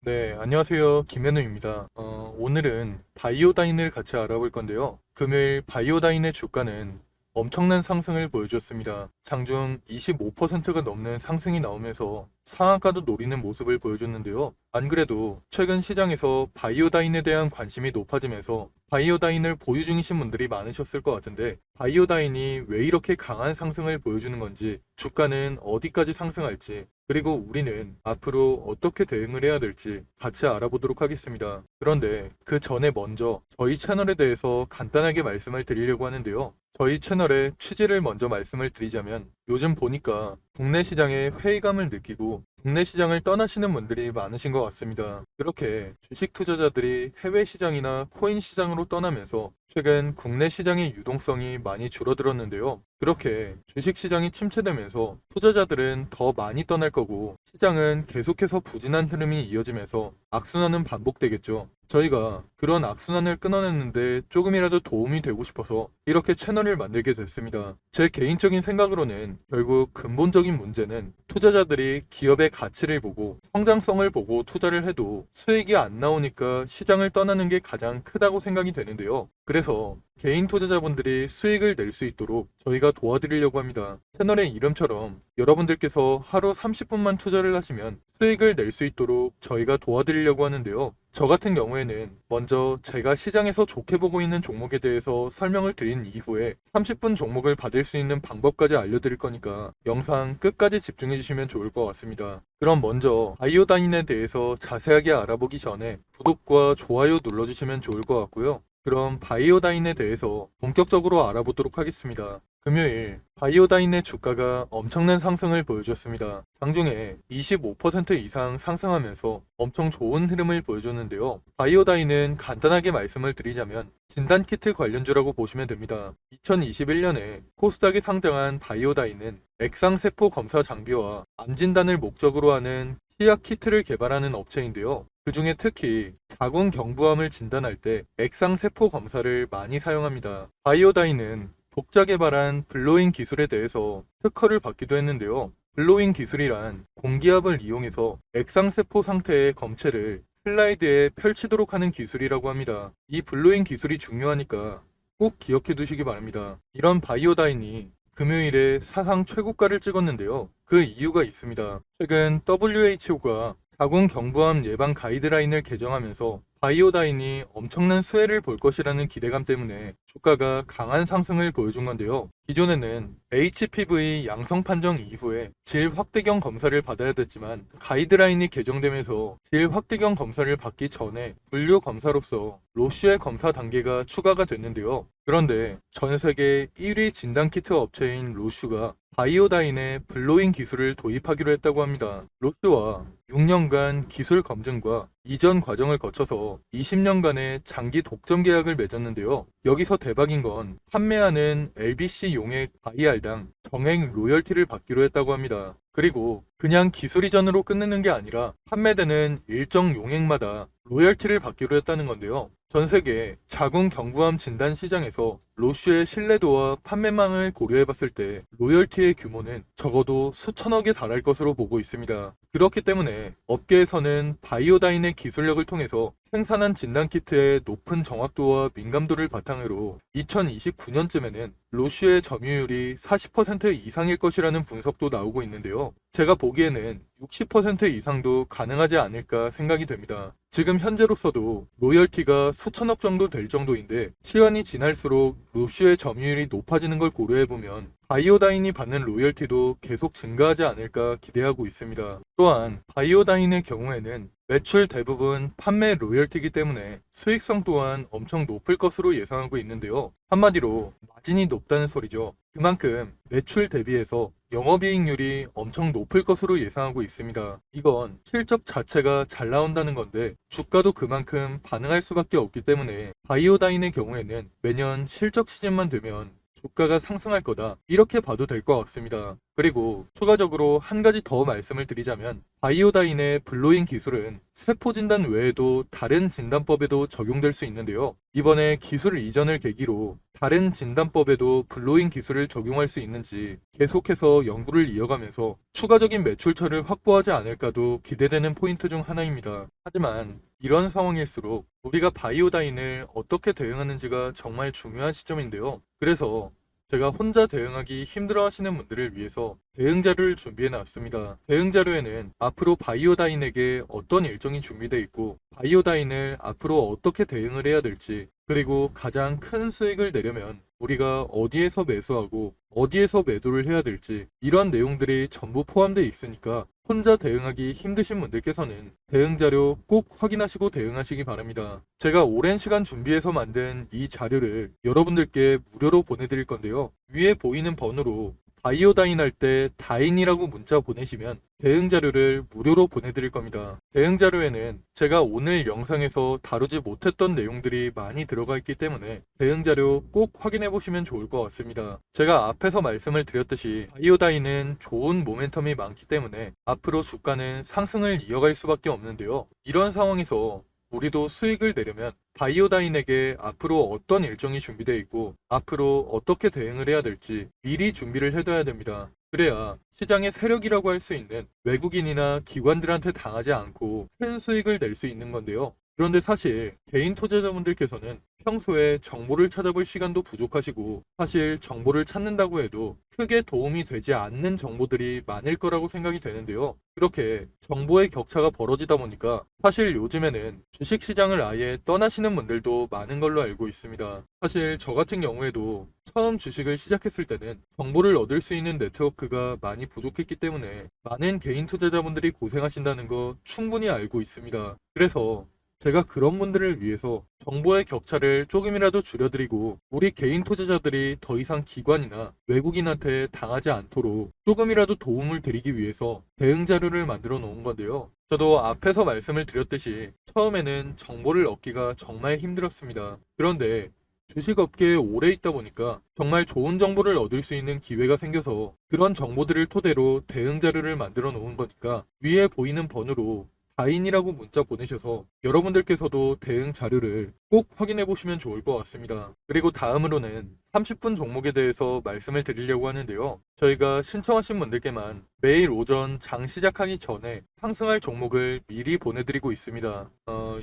네, 안녕하세요. 김현우입니다. 오늘은 바이오다인을 같이 알아볼 건데요. 금일 바이오다인의 주가는 엄청난 상승을 보여줬습니다. 장중 25%가 넘는 상승이 나오면서 상한가도 노리는 모습을 보여줬는데요. 안 그래도 최근 시장에서 바이오다인에 대한 관심이 높아지면서 바이오다인을 보유 중이신 분들이 많으셨을 것 같은데, 바이오다인이 왜 이렇게 강한 상승을 보여주는 건지, 주가는 어디까지 상승할지, 그리고 우리는 앞으로 어떻게 대응을 해야 될지 같이 알아보도록 하겠습니다. 그런데 그 전에 먼저 저희 채널에 대해서 간단하게 말씀을 드리려고 하는데요. 저희 채널의 취지를 먼저 말씀을 드리자면, 요즘 보니까 국내 시장에 회의감을 느끼고 국내 시장을 떠나시는 분들이 많으신 것 같습니다. 그렇게 주식 투자자들이 해외 시장이나 코인 시장으로 떠나면서 최근 국내 시장의 유동성이 많이 줄어들었는데요. 그렇게 주식 시장이 침체되면서 투자자들은 더 많이 떠날 거고, 시장은 계속해서 부진한 흐름이 이어지면서 악순환은 반복되겠죠. 저희가 그런 악순환을 끊어냈는데 조금이라도 도움이 되고 싶어서 이렇게 채널을 만들게 됐습니다. 제 개인적인 생각으로는 결국 근본적인 문제는, 투자자들이 기업의 가치를 보고 성장성을 보고 투자를 해도 수익이 안 나오니까 시장을 떠나는 게 가장 크다고 생각이 되는데요. 그래서 개인 투자자분들이 수익을 낼 수 있도록 저희가 도와드리려고 합니다. 채널의 이름처럼 여러분들께서 하루 30분만 투자를 하시면 수익을 낼 수 있도록 저희가 도와드리려고 하는데요. 저 같은 경우에는 먼저 제가 시장에서 좋게 보고 있는 종목에 대해서 설명을 드린 이후에 30분 종목을 받을 수 있는 방법까지 알려드릴 거니까 영상 끝까지 집중해 주시면 좋을 것 같습니다. 그럼 먼저 바이오다인에 대해서 자세하게 알아보기 전에 구독과 좋아요 눌러주시면 좋을 것 같고요. 그럼 바이오다인에 대해서 본격적으로 알아보도록 하겠습니다. 금요일 바이오다인의 주가가 엄청난 상승을 보여줬습니다. 장중에 25% 이상 상승하면서 엄청 좋은 흐름을 보여줬는데요. 바이오다인은 간단하게 말씀을 드리자면 진단키트 관련주라고 보시면 됩니다. 2021년에 코스닥에 상장한 바이오다인은 액상세포 검사 장비와 암 진단을 목적으로 하는 치약 키트를 개발하는 업체인데요. 그 중에 특히 자궁경부암을 진단할 때 액상세포 검사를 많이 사용합니다. 바이오다인은 독자 개발한 블로잉 기술에 대해서 특허를 받기도 했는데요. 블로잉 기술이란 공기압을 이용해서 액상세포 상태의 검체를 슬라이드에 펼치도록 하는 기술이라고 합니다. 이 블로잉 기술이 중요하니까 꼭 기억해 두시기 바랍니다. 이런 바이오다인이 금요일에 사상 최고가를 찍었는데요. 그 이유가 있습니다. 최근 WHO가 자궁경부암 예방 가이드라인을 개정하면서 바이오다인이 엄청난 수혜를 볼 것이라는 기대감 때문에 주가가 강한 상승을 보여준 건데요. 기존에는 HPV 양성 판정 이후에 질 확대경 검사를 받아야 됐지만, 가이드라인이 개정되면서 질 확대경 검사를 받기 전에 분류 검사로서 로슈의 검사 단계가 추가가 됐는데요. 그런데 전 세계 1위 진단키트 업체인 로슈가 바이오다인의 블로잉 기술을 도입하기로 했다고 합니다. 로슈와 6년간 기술 검증과 이전 과정을 거쳐서 20년간의 장기 독점 계약을 맺었는데요. 여기서 대박인 건 판매하는 LBC 용액 바이알당 정액 로열티를 받기로 했다고 합니다. 그리고 그냥 기술 이전으로 끝내는 게 아니라 판매되는 일정 용액마다 로열티를 받기로 했다는 건데요. 전 세계 자궁경부암 진단 시장에서 로슈의 신뢰도와 판매망을 고려해봤을 때 로열티의 규모는 적어도 수천억에 달할 것으로 보고 있습니다. 그렇기 때문에 업계에서는 바이오다인의 기술력을 통해서 생산한 진단키트의 높은 정확도와 민감도를 바탕으로 2029년쯤에는 로슈의 점유율이 40% 이상일 것이라는 분석도 나오고 있는데요. 제가 보기에는 60% 이상도 가능하지 않을까 생각이 됩니다. 지금 현재로서도 로열티가 수천억 정도 될 정도인데, 시간이 지날수록 로슈의 점유율이 높아지는 걸 고려해보면 바이오다인이 받는 로열티도 계속 증가하지 않을까 기대하고 있습니다. 또한 바이오다인의 경우에는 매출 대부분 판매 로열티이기 때문에 수익성 또한 엄청 높을 것으로 예상하고 있는데요. 한마디로 마진이 높다는 소리죠. 그만큼 매출 대비해서 영업이익률이 엄청 높을 것으로 예상하고 있습니다. 이건 실적 자체가 잘 나온다는 건데, 주가도 그만큼 반응할 수밖에 없기 때문에 바이오다인의 경우에는 매년 실적 시즌만 되면 주가가 상승할 거다, 이렇게 봐도 될 것 같습니다. 그리고 추가적으로 한 가지 더 말씀을 드리자면 바이오다인의 블로잉 기술은 세포 진단 외에도 다른 진단법에도 적용될 수 있는데요. 이번에 기술 이전을 계기로 다른 진단법에도 블로잉 기술을 적용할 수 있는지 계속해서 연구를 이어가면서 추가적인 매출처를 확보하지 않을까도 기대되는 포인트 중 하나입니다. 하지만 이런 상황일수록 우리가 바이오다인을 어떻게 대응하는지가 정말 중요한 시점인데요. 그래서 제가 혼자 대응하기 힘들어 하시는 분들을 위해서 대응 자료를 준비해 놨습니다. 대응 자료에는 앞으로 바이오다인에게 어떤 일정이 준비되어 있고 바이오다인을 앞으로 어떻게 대응을 해야 될지, 그리고 가장 큰 수익을 내려면 우리가 어디에서 매수하고 어디에서 매도를 해야 될지, 이런 내용들이 전부 포함되어 있으니까 혼자 대응하기 힘드신 분들께서는 대응 자료 꼭 확인하시고 대응하시기 바랍니다. 제가 오랜 시간 준비해서 만든 이 자료를 여러분들께 무료로 보내드릴 건데요. 위에 보이는 번호로 바이오다인 할 때 다인이라고 문자 보내시면 대응 자료를 무료로 보내드릴 겁니다. 대응 자료에는 제가 오늘 영상에서 다루지 못했던 내용들이 많이 들어가 있기 때문에 대응 자료 꼭 확인해 보시면 좋을 것 같습니다. 제가 앞에서 말씀을 드렸듯이 바이오다인은 좋은 모멘텀이 많기 때문에 앞으로 주가는 상승을 이어갈 수밖에 없는데요. 이런 상황에서 우리도 수익을 내려면 바이오다인에게 앞으로 어떤 일정이 준비되어 있고 앞으로 어떻게 대응을 해야 될지 미리 준비를 해둬야 됩니다. 그래야 시장의 세력이라고 할 수 있는 외국인이나 기관들한테 당하지 않고 큰 수익을 낼 수 있는 건데요. 그런데 사실 개인 투자자분들께서는 평소에 정보를 찾아볼 시간도 부족하시고, 사실 정보를 찾는다고 해도 크게 도움이 되지 않는 정보들이 많을 거라고 생각이 되는데요. 그렇게 정보의 격차가 벌어지다 보니까 사실 요즘에는 주식시장을 아예 떠나시는 분들도 많은 걸로 알고 있습니다. 사실 저 같은 경우에도 처음 주식을 시작했을 때는 정보를 얻을 수 있는 네트워크가 많이 부족했기 때문에 많은 개인 투자자분들이 고생하신다는 거 충분히 알고 있습니다. 그래서 제가 그런 분들을 위해서 정보의 격차를 조금이라도 줄여드리고 우리 개인 투자자들이 더 이상 기관이나 외국인한테 당하지 않도록 조금이라도 도움을 드리기 위해서 대응 자료를 만들어 놓은 건데요. 저도 앞에서 말씀을 드렸듯이 처음에는 정보를 얻기가 정말 힘들었습니다. 그런데 주식업계에 오래 있다 보니까 정말 좋은 정보를 얻을 수 있는 기회가 생겨서 그런 정보들을 토대로 대응 자료를 만들어 놓은 거니까 위에 보이는 번호로 다인이라고 문자 보내셔서 여러분들께서도 대응 자료를 꼭 확인해 보시면 좋을 것 같습니다. 그리고 다음으로는 30분 종목에 대해서 말씀을 드리려고 하는데요. 저희가 신청하신 분들께만 매일 오전 장 시작하기 전에 상승할 종목을 미리 보내드리고 있습니다.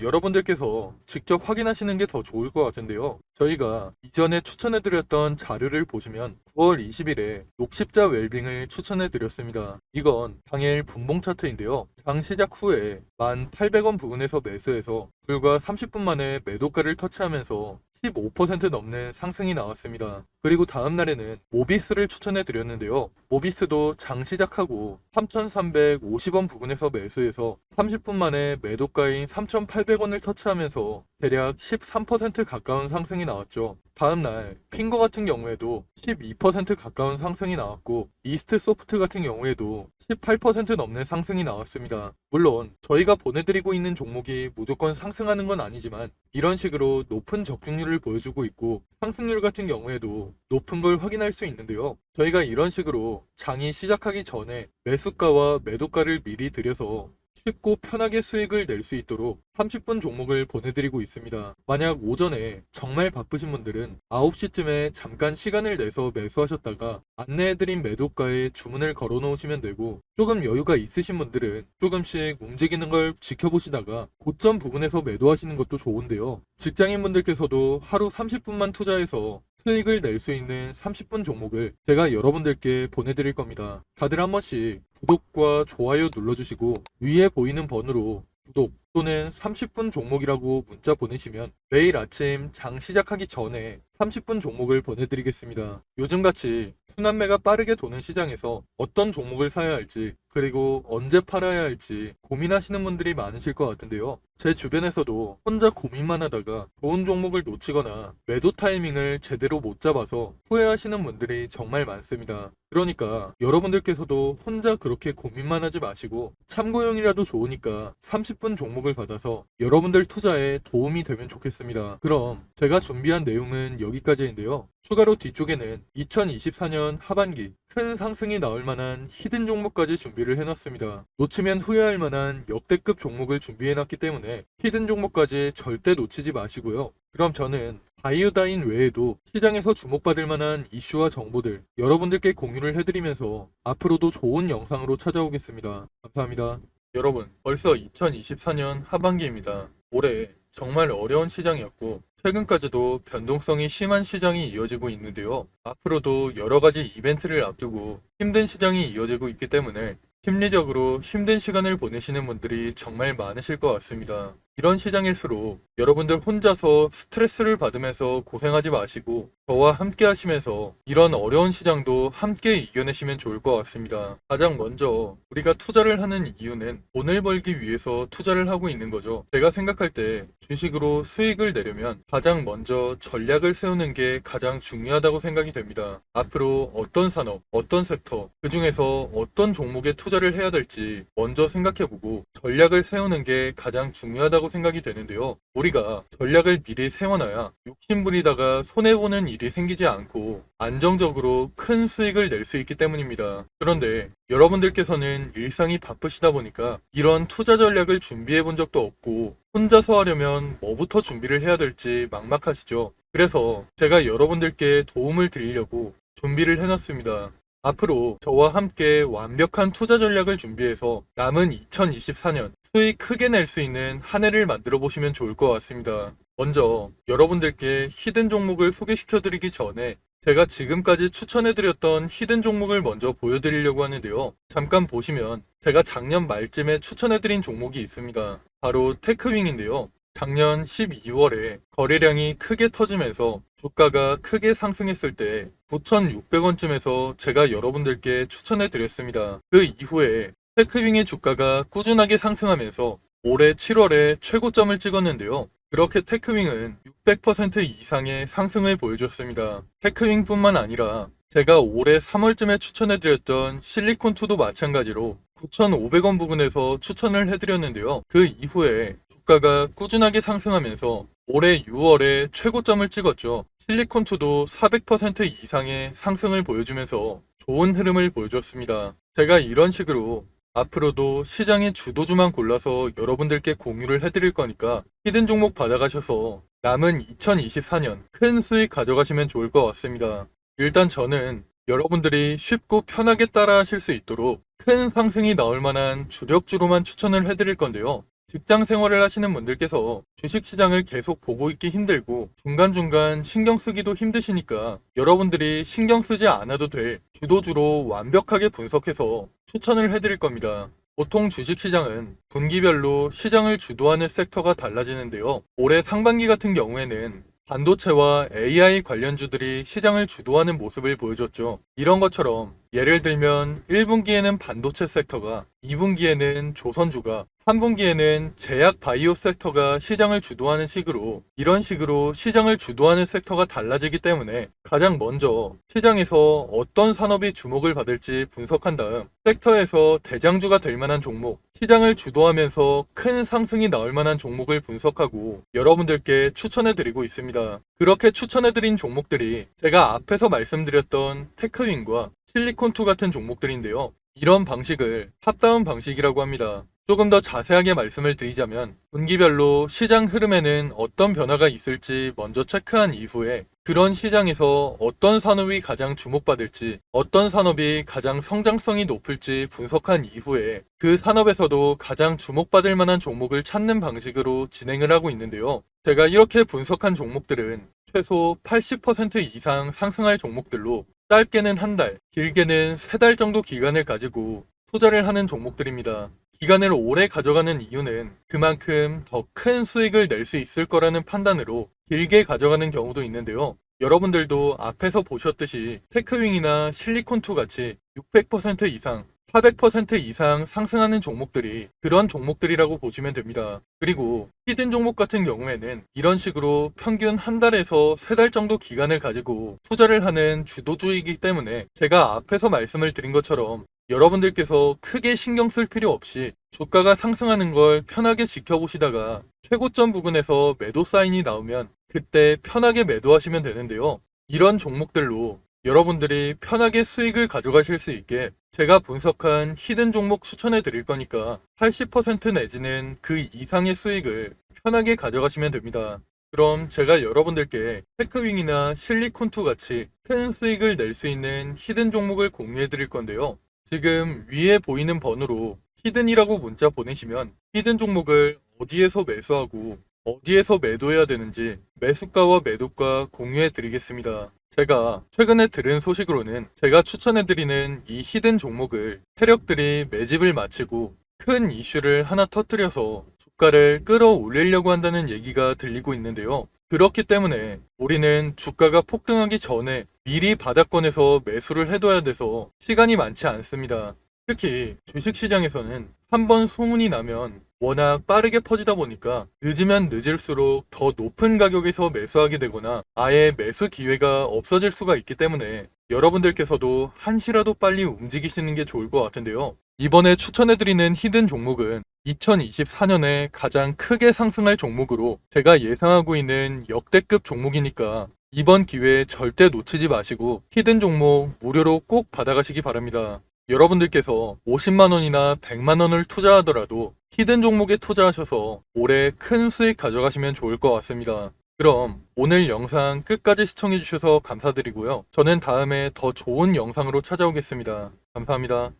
여러분들께서 직접 확인하시는 게 더 좋을 것 같은데요. 저희가 이전에 추천해드렸던 자료를 보시면 9월 20일에 녹십자 웰빙을 추천해드렸습니다. 이건 당일 분봉 차트인데요. 장 시작 후에 1,800원 부근에서 매수해서 불과 30분 만에 매도가를 터치하면서 15% 넘는 상승이 나왔습니다. 그리고 다음 날에는 모비스를 추천해 드렸는데요. 모비스도 장 시작하고 3,350원 부근에서 매수해서 30분 만에 매도가인 3,800원을 터치하면서 대략 13% 가까운 상승이 나왔죠. 다음날 핑거 같은 경우에도 12% 가까운 상승이 나왔고, 이스트 소프트 같은 경우에도 18% 넘는 상승이 나왔습니다. 물론 저희가 보내드리고 있는 종목이 무조건 상승하는 건 아니지만 이런 식으로 높은 적중률을 보여주고 있고 상승률 같은 경우에도 높은 걸 확인할 수 있는데요. 저희가 이런 식으로 장이 시작하기 전에 매수가와 매도가를 미리 드려서 쉽고 편하게 수익을 낼 수 있도록 30분 종목을 보내드리고 있습니다. 만약 오전에 정말 바쁘신 분들은 9시쯤에 잠깐 시간을 내서 매수하셨다가 안내해드린 매도가에 주문을 걸어 놓으시면 되고, 조금 여유가 있으신 분들은 조금씩 움직이는 걸 지켜보시다가 고점 부근에서 매도하시는 것도 좋은데요. 직장인분들께서도 하루 30분만 투자해서 수익을 낼 수 있는 30분 종목을 제가 여러분들께 보내드릴 겁니다. 다들 한 번씩 구독과 좋아요 눌러주시고 위에 보이는 번호로 구독 또는 30분 종목이라고 문자 보내시면 매일 아침 장 시작하기 전에 30분 종목을 보내드리겠습니다. 요즘같이 순환매가 빠르게 도는 시장에서 어떤 종목을 사야 할지, 그리고 언제 팔아야 할지 고민하시는 분들이 많으실 것 같은데요. 제 주변에서도 혼자 고민만 하다가 좋은 종목을 놓치거나 매도 타이밍을 제대로 못 잡아서 후회하시는 분들이 정말 많습니다. 그러니까 여러분들께서도 혼자 그렇게 고민만 하지 마시고 참고용이라도 좋으니까 30분 종목을 받아서 여러분들 투자에 도움이 되면 좋겠습니다. 알아보겠습니다. 그럼 제가 준비한 내용은 여기까지인데요. 추가로 뒤쪽에는 2024년 하반기 큰 상승이 나올 만한 히든 종목까지 준비를 해놨습니다. 놓치면 후회할 만한 역대급 종목을 준비해놨기 때문에 히든 종목까지 절대 놓치지 마시고요. 그럼 저는 바이오다인 외에도 시장에서 주목받을 만한 이슈와 정보들 여러분들께 공유를 해드리면서 앞으로도 좋은 영상으로 찾아오겠습니다. 감사합니다. 여러분, 벌써 2024년 하반기입니다. 올해 정말 어려운 시장이었고 최근까지도 변동성이 심한 시장이 이어지고 있는데요. 앞으로도 여러 가지 이벤트를 앞두고 힘든 시장이 이어지고 있기 때문에 심리적으로 힘든 시간을 보내시는 분들이 정말 많으실 것 같습니다. 이런 시장일수록 여러분들 혼자서 스트레스를 받으면서 고생하지 마시고 저와 함께 하시면서 이런 어려운 시장도 함께 이겨내시면 좋을 것 같습니다. 가장 먼저 우리가 투자를 하는 이유는 돈을 벌기 위해서 투자를 하고 있는 거죠. 제가 생각할 때 주식으로 수익을 내려면 가장 먼저 전략을 세우는 게 가장 중요하다고 생각이 됩니다. 앞으로 어떤 산업, 어떤 섹터, 그 중에서 어떤 종목에 투자를 해야 될지 먼저 생각해보고 전략을 세우는 게 가장 중요하다고 생각이 되는데요. 우리가 전략을 미리 세워놔야 욕심부리다가 손해보는 일이 생기지 않고 안정적으로 큰 수익을 낼 수 있기 때문입니다. 그런데 여러분들께서는 일상이 바쁘시다 보니까 이런 투자 전략을 준비해 본 적도 없고 혼자서 하려면 뭐부터 준비를 해야 될지 막막하시죠. 그래서 제가 여러분들께 도움을 드리려고 준비를 해놨습니다. 앞으로 저와 함께 완벽한 투자 전략을 준비해서 남은 2024년 수익 크게 낼 수 있는 한 해를 만들어 보시면 좋을 것 같습니다. 먼저 여러분들께 히든 종목을 소개시켜 드리기 전에 제가 지금까지 추천해드렸던 히든 종목을 먼저 보여드리려고 하는데요. 잠깐 보시면 제가 작년 말쯤에 추천해드린 종목이 있습니다. 바로 테크윙인데요. 작년 12월에 거래량이 크게 터지면서 주가가 크게 상승했을 때 9,600원쯤에서 제가 여러분들께 추천해 드렸습니다. 그 이후에 테크윙의 주가가 꾸준하게 상승하면서 올해 7월에 최고점을 찍었는데요. 그렇게 테크윙은 600% 이상의 상승을 보여줬습니다. 테크윙뿐만 아니라 제가 올해 3월쯤에 추천해드렸던 실리콘2도 마찬가지로 9,500원 부근에서 추천을 해드렸는데요. 그 이후에 주가가 꾸준하게 상승하면서 올해 6월에 최고점을 찍었죠. 실리콘2도 400% 이상의 상승을 보여주면서 좋은 흐름을 보여줬습니다. 제가 이런 식으로 앞으로도 시장의 주도주만 골라서 여러분들께 공유를 해드릴 거니까 히든 종목 받아가셔서 남은 2024년 큰 수익 가져가시면 좋을 것 같습니다. 일단 저는 여러분들이 쉽고 편하게 따라 하실 수 있도록 큰 상승이 나올 만한 주력주로만 추천을 해드릴 건데요. 직장 생활을 하시는 분들께서 주식시장을 계속 보고 있기 힘들고 중간중간 신경 쓰기도 힘드시니까 여러분들이 신경 쓰지 않아도 될 주도주로 완벽하게 분석해서 추천을 해드릴 겁니다. 보통 주식시장은 분기별로 시장을 주도하는 섹터가 달라지는데요. 올해 상반기 같은 경우에는 반도체와 AI 관련주들이 시장을 주도하는 모습을 보여줬죠. 이런 것처럼 예를 들면 1분기에는 반도체 섹터가, 2분기에는 조선주가, 3분기에는 제약 바이오 섹터가 시장을 주도하는 식으로 이런 식으로 시장을 주도하는 섹터가 달라지기 때문에 가장 먼저 시장에서 어떤 산업이 주목을 받을지 분석한 다음 섹터에서 대장주가 될 만한 종목, 시장을 주도하면서 큰 상승이 나올 만한 종목을 분석하고 여러분들께 추천해 드리고 있습니다. 그렇게 추천해 드린 종목들이 제가 앞에서 말씀드렸던 테크윙과 실리콘2 같은 종목들인데요. 이런 방식을 탑다운 방식이라고 합니다. 조금 더 자세하게 말씀을 드리자면 분기별로 시장 흐름에는 어떤 변화가 있을지 먼저 체크한 이후에 그런 시장에서 어떤 산업이 가장 주목받을지 어떤 산업이 가장 성장성이 높을지 분석한 이후에 그 산업에서도 가장 주목받을 만한 종목을 찾는 방식으로 진행을 하고 있는데요. 제가 이렇게 분석한 종목들은 최소 80% 이상 상승할 종목들로 짧게는 한 달, 길게는 3달 정도 기간을 가지고 투자를 하는 종목들입니다. 기간을 오래 가져가는 이유는 그만큼 더 큰 수익을 낼 수 있을 거라는 판단으로 길게 가져가는 경우도 있는데요. 여러분들도 앞에서 보셨듯이 테크윙이나 실리콘2 같이 600% 이상, 400% 이상 상승하는 종목들이 그런 종목들이라고 보시면 됩니다. 그리고 히든 종목 같은 경우에는 이런 식으로 평균 한 달에서 3달 정도 기간을 가지고 투자를 하는 주도주이기 때문에 제가 앞에서 말씀을 드린 것처럼 여러분들께서 크게 신경 쓸 필요 없이 주가가 상승하는 걸 편하게 지켜보시다가 최고점 부근에서 매도 사인이 나오면 그때 편하게 매도하시면 되는데요. 이런 종목들로 여러분들이 편하게 수익을 가져가실 수 있게 제가 분석한 히든 종목 추천해 드릴 거니까 80% 내지는 그 이상의 수익을 편하게 가져가시면 됩니다. 그럼 제가 여러분들께 테크윙이나 실리콘2 같이 큰 수익을 낼 수 있는 히든 종목을 공유해 드릴 건데요. 지금 위에 보이는 번호로 히든이라고 문자 보내시면 히든 종목을 어디에서 매수하고 어디에서 매도해야 되는지 매수가와 매도가 공유해 드리겠습니다. 제가 최근에 들은 소식으로는 제가 추천해 드리는 이 히든 종목을 세력들이 매집을 마치고 큰 이슈를 하나 터뜨려서 주가를 끌어올리려고 한다는 얘기가 들리고 있는데요. 그렇기 때문에 우리는 주가가 폭등하기 전에 미리 바닥권에서 매수를 해둬야 돼서 시간이 많지 않습니다. 특히 주식시장에서는 한번 소문이 나면 워낙 빠르게 퍼지다 보니까 늦으면 늦을수록 더 높은 가격에서 매수하게 되거나 아예 매수 기회가 없어질 수가 있기 때문에 여러분들께서도 한시라도 빨리 움직이시는 게 좋을 것 같은데요. 이번에 추천해드리는 히든 종목은 2024년에 가장 크게 상승할 종목으로 제가 예상하고 있는 역대급 종목이니까 이번 기회에 절대 놓치지 마시고 히든 종목 무료로 꼭 받아가시기 바랍니다. 여러분들께서 50만원이나 100만원을 투자하더라도 히든 종목에 투자하셔서 올해 큰 수익 가져가시면 좋을 것 같습니다. 그럼 오늘 영상 끝까지 시청해주셔서 감사드리고요. 저는 다음에 더 좋은 영상으로 찾아오겠습니다. 감사합니다.